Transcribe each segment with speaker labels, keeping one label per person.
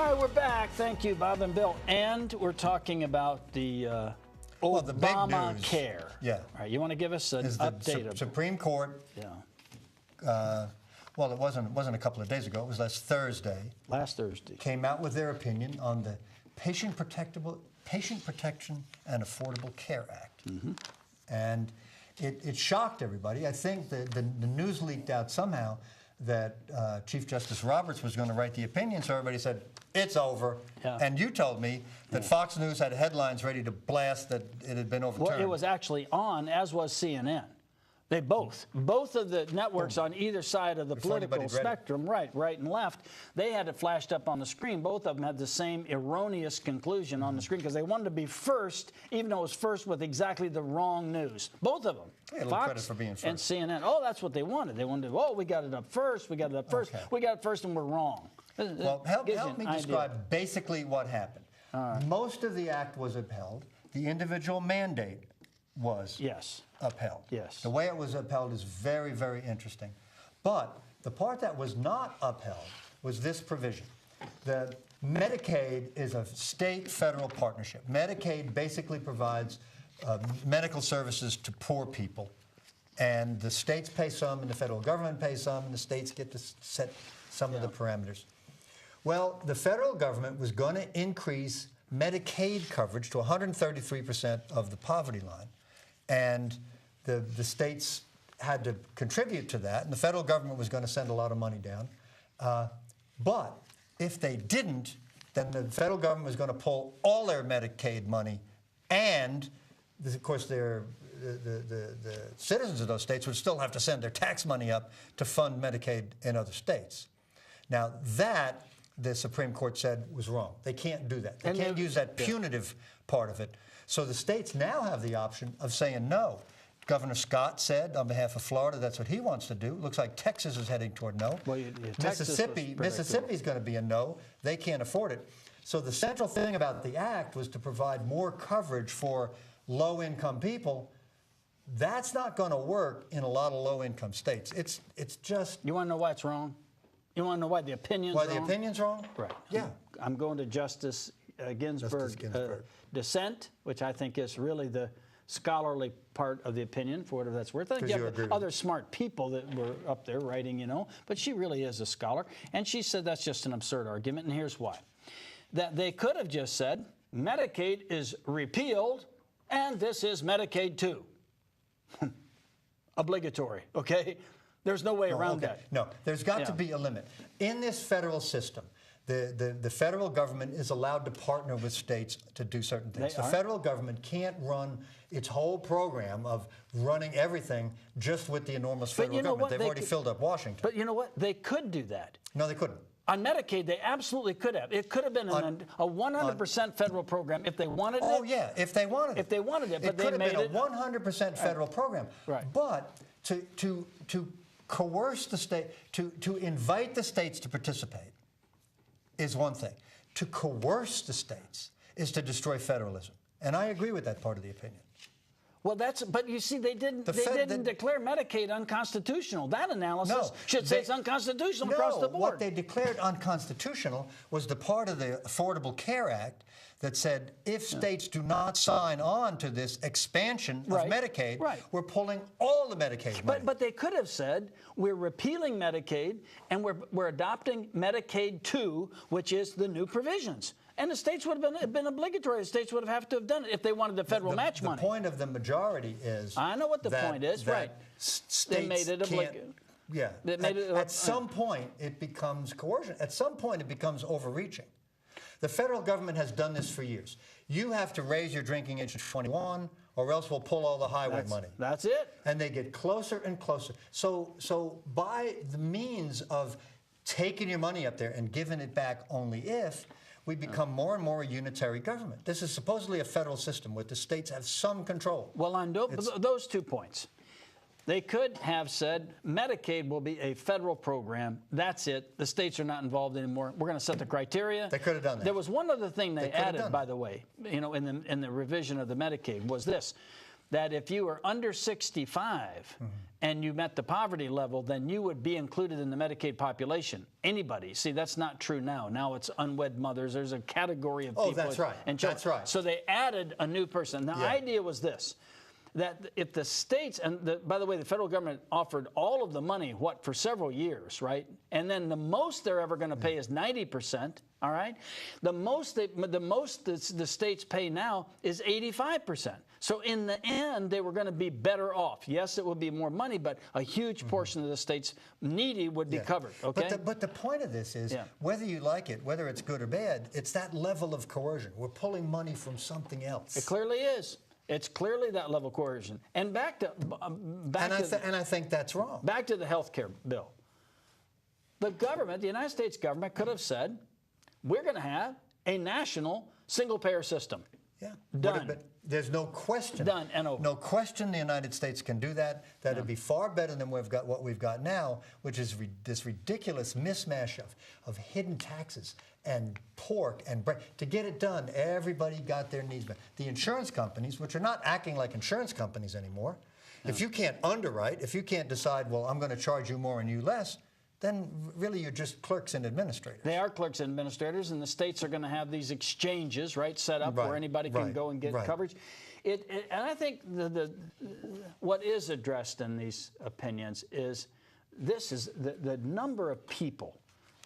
Speaker 1: right, we're back. Thank you, Bob and Bill. And we're talking about the Obamacare.
Speaker 2: Yeah.
Speaker 1: All right, you want to give us an update?
Speaker 2: The Supreme Court.
Speaker 1: Yeah.
Speaker 2: Well, it wasn't a couple of days ago. It was last Thursday.
Speaker 1: Last Thursday.
Speaker 2: Came out with their opinion on the Patient Protection and Affordable Care Act.
Speaker 1: Mm-hmm.
Speaker 2: And it shocked everybody. I think the news leaked out somehow that Chief Justice Roberts was going to write the opinion, so everybody said, it's over. Yeah. And you told me that Fox News had headlines ready to blast that it had been overturned.
Speaker 1: Well, it was actually on, as was CNN. They both of the networks on either side of the political spectrum, right and left, they had it flashed up on the screen. Both of them had the same erroneous conclusion on the screen because they wanted to be first, even though it was first with exactly the wrong news. Both of them, Fox
Speaker 2: for being first.
Speaker 1: and CNN. Oh, that's what they wanted. They wanted, we got it up first, we got it up first, we got it first and we're wrong.
Speaker 2: Well, help me describe basically what happened. Most of the act was upheld. The individual mandate was upheld.
Speaker 1: Yes.
Speaker 2: The way it was upheld is very, very interesting. But the part that was not upheld was this provision. The Medicaid is a state-federal partnership. Medicaid basically provides medical services to poor people. And the states pay some, and the federal government pays some, and the states get to set some of the parameters. Well, the federal government was going to increase Medicaid coverage to 133% of the poverty line. And the states had to contribute to that, and the federal government was going to send a lot of money down. But if they didn't, then the federal government was going to pull all their Medicaid money, and of course the citizens of those states would still have to send their tax money up to fund Medicaid in other states. Now that, the Supreme Court said, was wrong. They can't do that. They can't use that punitive part of it. So the states now have the option of saying no. Governor Scott said on behalf of Florida that's what he wants to do. Looks like Texas is heading toward no.
Speaker 1: Well,
Speaker 2: Mississippi's going to be a no. They can't afford it. So the central thing about the act was to provide more coverage for low-income people. That's not going to work in a lot of low-income states. It's just...
Speaker 1: You want to know why it's wrong? You want to know why the opinion's wrong?
Speaker 2: Why the opinion's wrong?
Speaker 1: Right.
Speaker 2: Yeah.
Speaker 1: I'm going to Justice Ginsburg. Dissent, which I think is really the scholarly part of the opinion, for whatever that's worth. I think you have other smart people that were up there writing, but she really is a scholar. And she said that's just an absurd argument, and here's why. That they could have just said, Medicaid is repealed, and this is Medicaid too. Obligatory, okay? There's no way around that.
Speaker 2: No, there's got to be a limit. In this federal system, the federal government is allowed to partner with states to do certain things. The federal government can't run its whole program of running everything just with the enormous federal government. They've already filled up Washington.
Speaker 1: But you know what? They could do that.
Speaker 2: No, they couldn't.
Speaker 1: On Medicaid, they absolutely could have. It could have been a 100% federal program if they wanted it.
Speaker 2: Oh, yeah, if they wanted it.
Speaker 1: If they wanted it, but
Speaker 2: they made it. It could have been a 100% federal program.
Speaker 1: Right.
Speaker 2: But to coerce the state, to invite the states to participate is one thing. To coerce the states is to destroy federalism. And I agree with that part of the opinion.
Speaker 1: Well, but you see, they didn't declare Medicaid unconstitutional. That analysis should say it's unconstitutional across the board.
Speaker 2: What they declared unconstitutional was the part of the Affordable Care Act that said if states do not sign on to this expansion of Medicaid, we're pulling all the Medicaid money.
Speaker 1: But they could have said we're repealing Medicaid and we're adopting Medicaid 2, which is the new provisions. And the states would have been obligatory. The states would have to have done it if they wanted the federal match money.
Speaker 2: The point of the majority is
Speaker 1: I know what the point is, right.
Speaker 2: States
Speaker 1: they made it obligatory.
Speaker 2: Yeah. At some point, it becomes coercion. At some point, it becomes overreaching. The federal government has done this for years. You have to raise your drinking age to 21, or else we'll pull all the highway money.
Speaker 1: That's it.
Speaker 2: And they get closer and closer. So by the means of taking your money up there and giving it back only if, we become more and more a unitary government. This is supposedly a federal system where the states have some control.
Speaker 1: Well, on those 2 points, they could have said Medicaid will be a federal program. That's it. The states are not involved anymore. We're going to set the criteria.
Speaker 2: They could have done that.
Speaker 1: There was one other thing they added, by the way, in the revision of the Medicaid was this. that if you were under 65 and you met the poverty level, then you would be included in the Medicaid population. Anybody. See, that's not true now. Now it's unwed mothers. There's a category of people.
Speaker 2: Oh, that's right.
Speaker 1: And
Speaker 2: that's right.
Speaker 1: So they added a new person. The idea was this, that if the states, and by the way, the federal government offered all of the money, for several years, right? And then the most they're ever going to pay is 90%, all right? The most the states pay now is 85%. So in the end, they were going to be better off. Yes, it would be more money, but a huge portion of the states needy would be covered, okay?
Speaker 2: But the point of this is, whether you like it, whether it's good or bad, it's that level of coercion. We're pulling money from something else.
Speaker 1: It clearly is. It's clearly that level of coercion. And I
Speaker 2: think that's wrong.
Speaker 1: Back to the health care bill. The government, the United States government, could have said, we're going to have a national single-payer system.
Speaker 2: Yeah.
Speaker 1: Done.
Speaker 2: But there's no question.
Speaker 1: Done and over.
Speaker 2: No question the United States can do that. That'd be far better than what we've got now, which is this ridiculous mismatch of hidden taxes and pork and bread. To get it done, everybody got their needs met. The insurance companies, which are not acting like insurance companies anymore, if you can't underwrite, if you can't decide, well, I'm going to charge you more and you less, then really you're just clerks and administrators.
Speaker 1: They are clerks and administrators, and the states are going to have these exchanges, right, set up where anybody can go and get coverage. And I think what is addressed in these opinions is the number of people.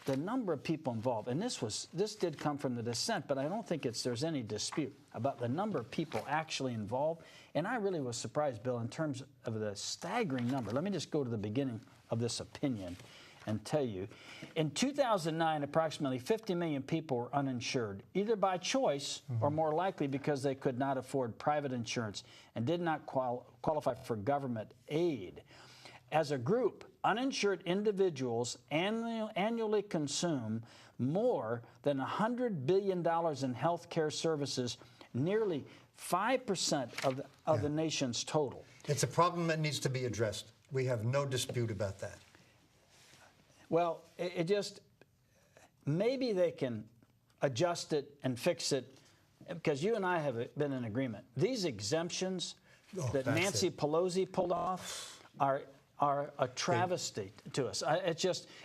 Speaker 1: The number of people involved, and this did come from the dissent, but I don't think there's any dispute about the number of people actually involved. And I really was surprised, Bill, in terms of the staggering number. Let me just go to the beginning of this opinion and tell you. In 2009, approximately 50 million people were uninsured, either by choice or more likely because they could not afford private insurance and did not qualify for government aid. As a group, uninsured individuals annually consume more than $100 billion in health care services, nearly 5% of the nation's total.
Speaker 2: It's a problem that needs to be addressed. We have no dispute about that.
Speaker 1: Well, maybe they can adjust it and fix it, because you and I have been in agreement. These exemptions that Nancy Pelosi pulled off are a travesty to us.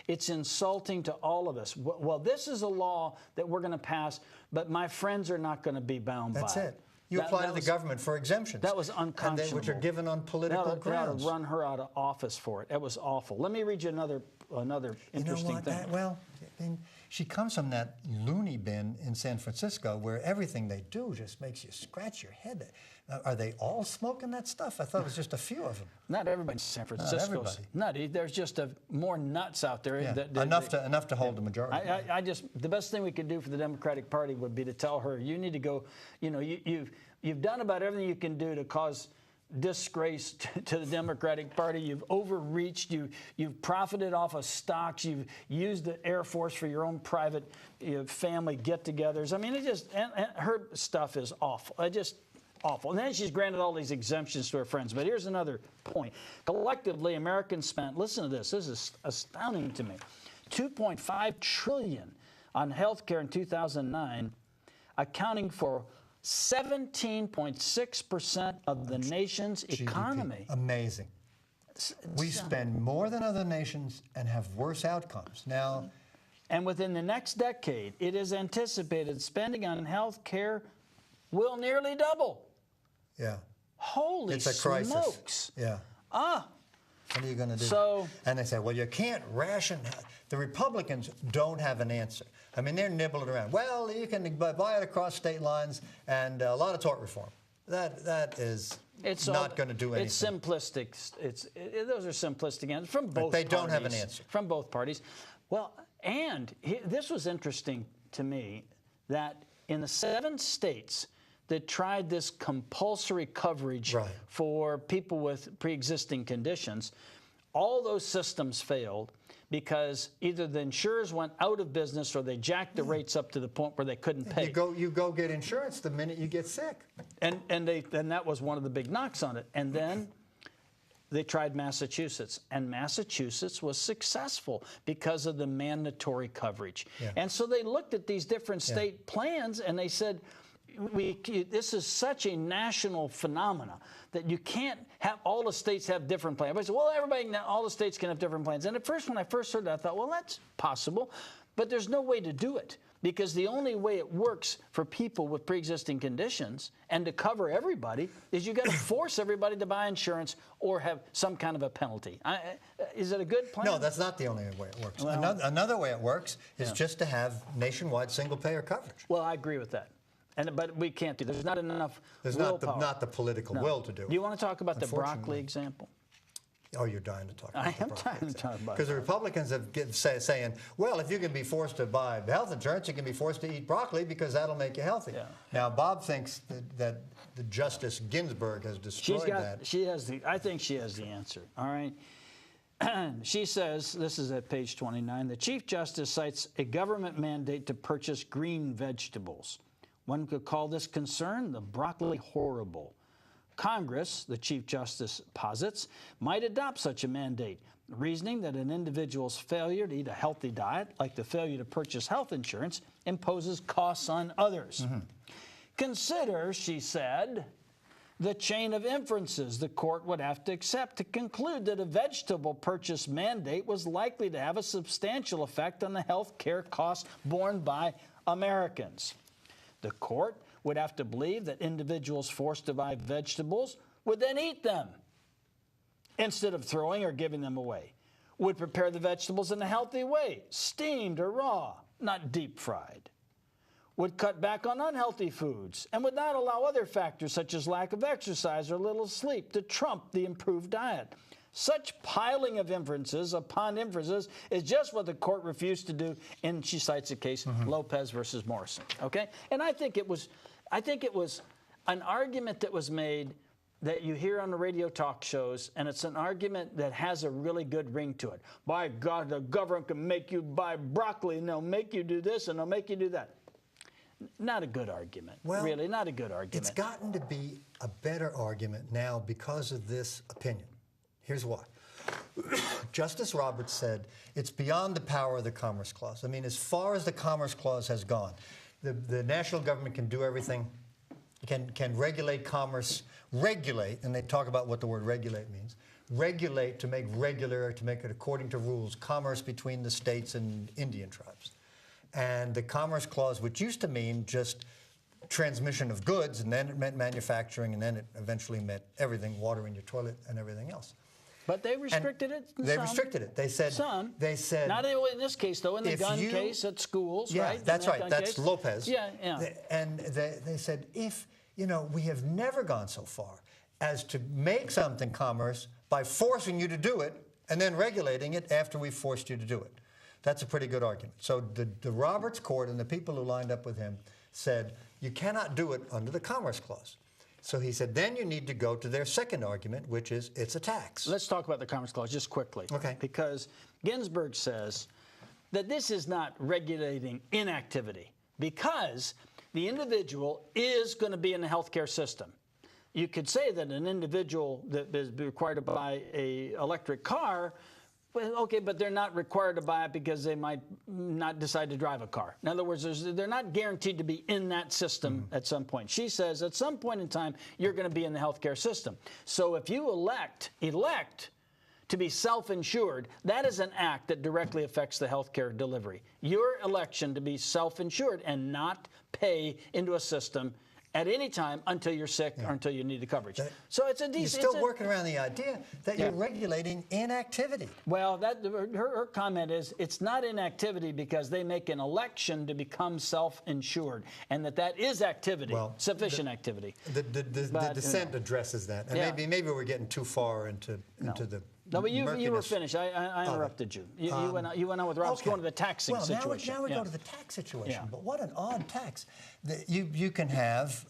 Speaker 1: It's insulting to all of us. Well, this is a law that we're going to pass, but my friends are not going to be bound by it.
Speaker 2: That's it. You apply to the government for exemptions.
Speaker 1: That was unconscionable.
Speaker 2: Which are given on political grounds.
Speaker 1: They ought to run her out of office for it. It was awful. Let me read you another interesting thing.
Speaker 2: She comes from that loony bin in San Francisco where everything they do just makes you scratch your head. Are they all smoking that stuff? I thought it was just a few of them.
Speaker 1: Not everybody in San Francisco is nutty. There's just more nuts out there.
Speaker 2: Yeah. Enough to hold the majority.
Speaker 1: The best thing we could do for the Democratic Party would be to tell her, you need to go, you've done about everything you can do to cause disgrace to the Democratic Party. You've overreached. You've profited off of stocks. You've used the Air Force for your own private family get-togethers. I mean, her stuff is awful. Just awful. And then she's granted all these exemptions to her friends. But here's another point. Collectively, Americans spent, listen to this. This is astounding to me, $2.5 trillion on health care in 2009, accounting for 17.6% of the nation's
Speaker 2: GDP.
Speaker 1: Economy.
Speaker 2: Amazing. We spend more than other nations and have worse outcomes. Now,
Speaker 1: and within the next decade, it is anticipated spending on health care will nearly double.
Speaker 2: Yeah.
Speaker 1: Holy
Speaker 2: it's a crisis.
Speaker 1: Smokes.
Speaker 2: Yeah.
Speaker 1: What
Speaker 2: are you going to do?
Speaker 1: So,
Speaker 2: and they say, well, you can't ration. The Republicans don't have an answer. I mean, they're nibbling around. Well, you can buy it across state lines and a lot of tort reform. That is not going to do anything.
Speaker 1: It's simplistic. Those are simplistic answers from both parties.
Speaker 2: They don't have an answer.
Speaker 1: From both parties. Well, and this was interesting to me, that in the 7 states that tried this compulsory coverage for people with pre-existing conditions, all those systems failed because either the insurers went out of business or they jacked the rates up to the point where they couldn't pay.
Speaker 2: You go get insurance the minute you get sick.
Speaker 1: And that was one of the big knocks on it. And then they tried Massachusetts, and Massachusetts was successful because of the mandatory coverage. Yeah. And so they looked at these different state plans and they said, this is such a national phenomena that you can't have all the states have different plans. Everybody said, well, all the states can have different plans. And at first, when I first heard that, I thought, well, that's possible. But there's no way to do it, because the only way it works for people with pre-existing conditions and to cover everybody is you got to force everybody to buy insurance or have some kind of a penalty. Is it a good plan?
Speaker 2: No, that's not the only way it works. Well, another way it works is just to have nationwide single-payer coverage.
Speaker 1: Well, I agree with that. But we can't do that. There's not enough
Speaker 2: There's
Speaker 1: willpower.
Speaker 2: not the political will to do it.
Speaker 1: Do you want to talk about the broccoli example?
Speaker 2: Oh, you're dying to talk about
Speaker 1: I am dying to talk about it.
Speaker 2: Because the Republicans have saying, well, if you can be forced to buy health insurance, you can be forced to eat broccoli because that'll make you healthy. Yeah. Now, Bob thinks that the Justice Ginsburg has destroyed that.
Speaker 1: I think she has the answer, all right? She says, this is at page 29, the Chief Justice cites a government mandate to purchase green vegetables. One could call this concern the broccoli horrible. Congress, the Chief Justice posits, might adopt such a mandate, reasoning that an individual's failure to eat a healthy diet, like the failure to purchase health insurance, imposes costs on others. Mm-hmm. Consider, she said, the chain of inferences the court would have to accept to conclude that a vegetable purchase mandate was likely to have a substantial effect on the health care costs borne by Americans. The court would have to believe that individuals forced to buy vegetables would then eat them instead of throwing or giving them away, would prepare the vegetables in a healthy way, steamed or raw, not deep fried, would cut back on unhealthy foods, and would not allow other factors such as lack of exercise or little sleep to trump the improved diet. Such piling of inferences upon inferences is just what the court refused to do, and she cites a case, Lopez versus Morrison. Okay, and I think it was an argument that was made that you hear on the radio talk shows, and it's an argument that has a really good ring to it. By God, the government can make you buy broccoli, and they'll make you do this, and they'll make you do that. Not a good argument, really, not a good argument.
Speaker 2: It's gotten to be a better argument now because of this opinion. Here's why. Justice Roberts said it's beyond the power of the Commerce Clause. I mean, as far as the Commerce Clause has gone, the national government can do everything, can regulate commerce, and they talk about what the word regulate means. Regulate to make regular, to make it according to rules, commerce between the states and Indian tribes. And the Commerce Clause, which used to mean just transmission of goods, and then it meant manufacturing, and then it eventually meant everything, water in your toilet and everything else.
Speaker 1: But they restricted it.
Speaker 2: They restricted it. They said. They said.
Speaker 1: Not in this case, though. In the gun case at schools, right?
Speaker 2: That's right. That's Lopez.
Speaker 1: Yeah.
Speaker 2: And they said, if we have never gone so far as to make something commerce by forcing you to do it and then regulating it after we've forced you to do it. That's a pretty good argument. So the Roberts Court and the people who lined up with him said you cannot do it under the Commerce Clause. So he said, then you need to go to their second argument, which is it's a tax.
Speaker 1: Let's talk about the Commerce Clause just quickly.
Speaker 2: Okay.
Speaker 1: Because Ginsburg says that this is not regulating inactivity, because the individual is going to be in the healthcare system. You could say that an individual that is required to buy an electric car, okay, but they're not required to buy it because they might not decide to drive a car. In other words, they're not guaranteed to be in that system at some point. She says at some point in time, you're going to be in the healthcare system. So if you elect to be self-insured, that is an act that directly affects the healthcare delivery. Your election to be self-insured and not pay into a system at any time until you're sick or until you need the coverage. So it's a decent...
Speaker 2: You're still working around the idea that you're regulating inactivity.
Speaker 1: Well, her comment is it's not inactivity because they make an election to become self-insured, and that is activity, sufficient activity.
Speaker 2: The dissent addresses that, and maybe we're getting too far into the...
Speaker 1: No, but you were finished. I interrupted you. You went on with Roberts going to the taxing situation.
Speaker 2: Now we go to the tax situation. Yeah. But what an odd tax. You can have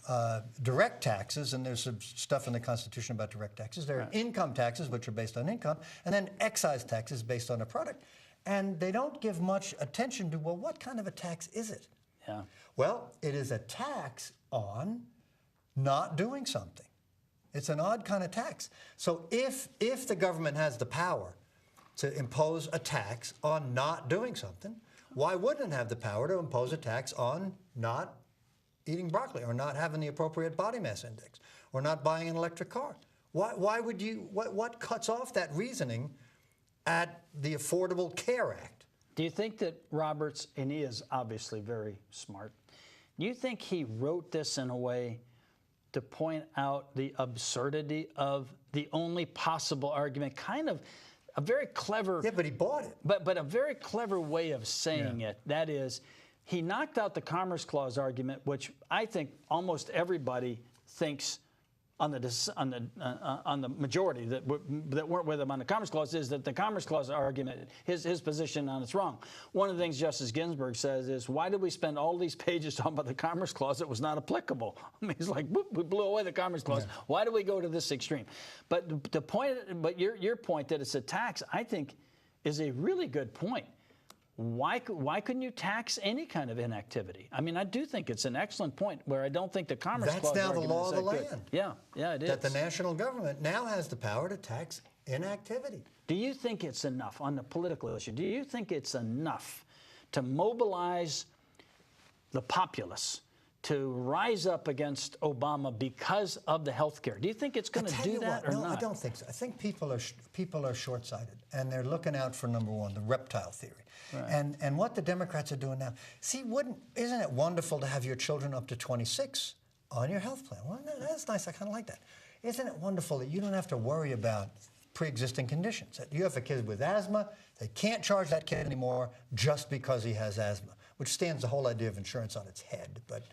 Speaker 2: direct taxes, and there's some stuff in the Constitution about direct taxes. There are income taxes, which are based on income, and then excise taxes based on a product. And they don't give much attention to, well, what kind of a tax is it?
Speaker 1: Yeah.
Speaker 2: Well, it is a tax on not doing something. It's an odd kind of tax. So if the government has the power to impose a tax on not doing something, why wouldn't it have the power to impose a tax on not eating broccoli, or not having the appropriate body mass index, or not buying an electric car. Why would you, what cuts off that reasoning at the Affordable Care Act?
Speaker 1: Do you think that Roberts, and he is obviously very smart, do you think he wrote this in a way to point out the absurdity of the only possible argument, kind of a very clever...
Speaker 2: Yeah, but he bought it.
Speaker 1: But a very clever way of saying it. That is, he knocked out the Commerce Clause argument, which I think almost everybody thinks on the majority that weren't with him on the Commerce Clause, is that the Commerce Clause argument, his position on it's wrong. One of the things Justice Ginsburg says is, why did we spend all these pages talking about the Commerce Clause that was not applicable? I mean, it's like, whoop, we blew away the Commerce Clause. Yeah. Why do we go to this extreme? But the point, but your point that it's a tax, I think, is a really good point. Why couldn't you tax any kind of inactivity? I mean, I do think it's an excellent point where I don't think the Commerce Clause
Speaker 2: That's now the law of the land.
Speaker 1: Good. Yeah, it is.
Speaker 2: That the national government now has the power to tax inactivity.
Speaker 1: Do you think it's enough on the political issue? Do you think it's enough to mobilize the populace to rise up against Obama because of the health care? Do you think it's going to do that or not?
Speaker 2: No, I don't think so. I think people are short-sighted, and they're looking out for, number one, the reptile theory. Right. And what the Democrats are doing now, see, isn't it wonderful to have your children up to 26 on your health plan? Well, that's nice. I kind of like that. Isn't it wonderful that you don't have to worry about pre-existing conditions? That you have a kid with asthma, they can't charge that kid anymore just because he has asthma, which stands the whole idea of insurance on its head. But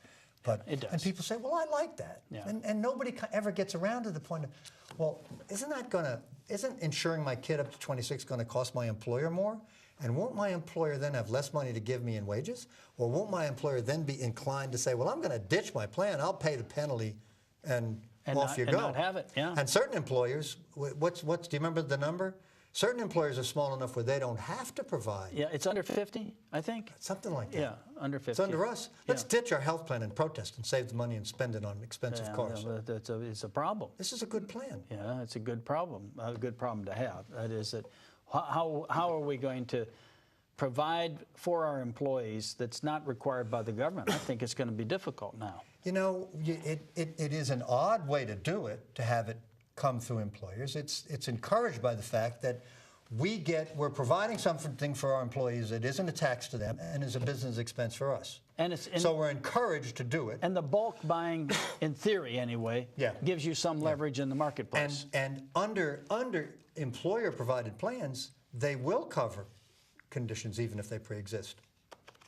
Speaker 1: it does.
Speaker 2: And people say, well, I like that. Yeah. And nobody ever gets around to the point of, well, isn't insuring my kid up to 26 going to cost my employer more? And won't my employer then have less money to give me in wages? Or won't my employer then be inclined to say, well, I'm going to ditch my plan, I'll pay the penalty, and off you go.
Speaker 1: And not have it, yeah.
Speaker 2: And certain employers, do you remember the number? Certain employers are small enough where they don't have to provide.
Speaker 1: Yeah, it's under 50, I think.
Speaker 2: Something like that.
Speaker 1: Yeah, under 50.
Speaker 2: It's under us. Let's ditch our health plan and protest and save the money and spend it on expensive cars.
Speaker 1: It's a problem.
Speaker 2: This is a good plan.
Speaker 1: Yeah, it's a good problem to have. That is that. How are we going to provide for our employees that's not required by the government? I think it's going to be difficult now.
Speaker 2: You know, it is an odd way to do it, to have it come through employers. It's encouraged by the fact that we're providing something for our employees that isn't a tax to them and is a business expense for us. So we're encouraged to do it.
Speaker 1: And the bulk buying, in theory anyway, gives you some leverage in the marketplace.
Speaker 2: And under employer-provided plans, they will cover conditions even if they pre-exist.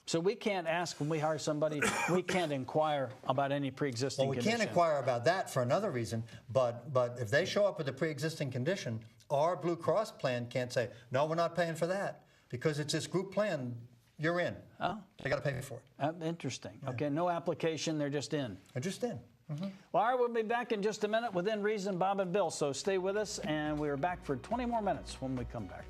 Speaker 1: So we can't ask when we hire somebody, we can't inquire about any pre-existing condition.
Speaker 2: Well, we can't inquire about that for another reason, but if they show up with a pre-existing condition, our Blue Cross plan can't say, no, we're not paying for that, because it's this group plan, you're in.
Speaker 1: Oh.
Speaker 2: They got to pay for it.
Speaker 1: Interesting. Yeah. Okay, no application, they're just in.
Speaker 2: They're just in. Mm-hmm.
Speaker 1: Well, all right, we'll be back in just a minute within Reason, Bob and Bill, so stay with us, and we're back for 20 more minutes when we come back.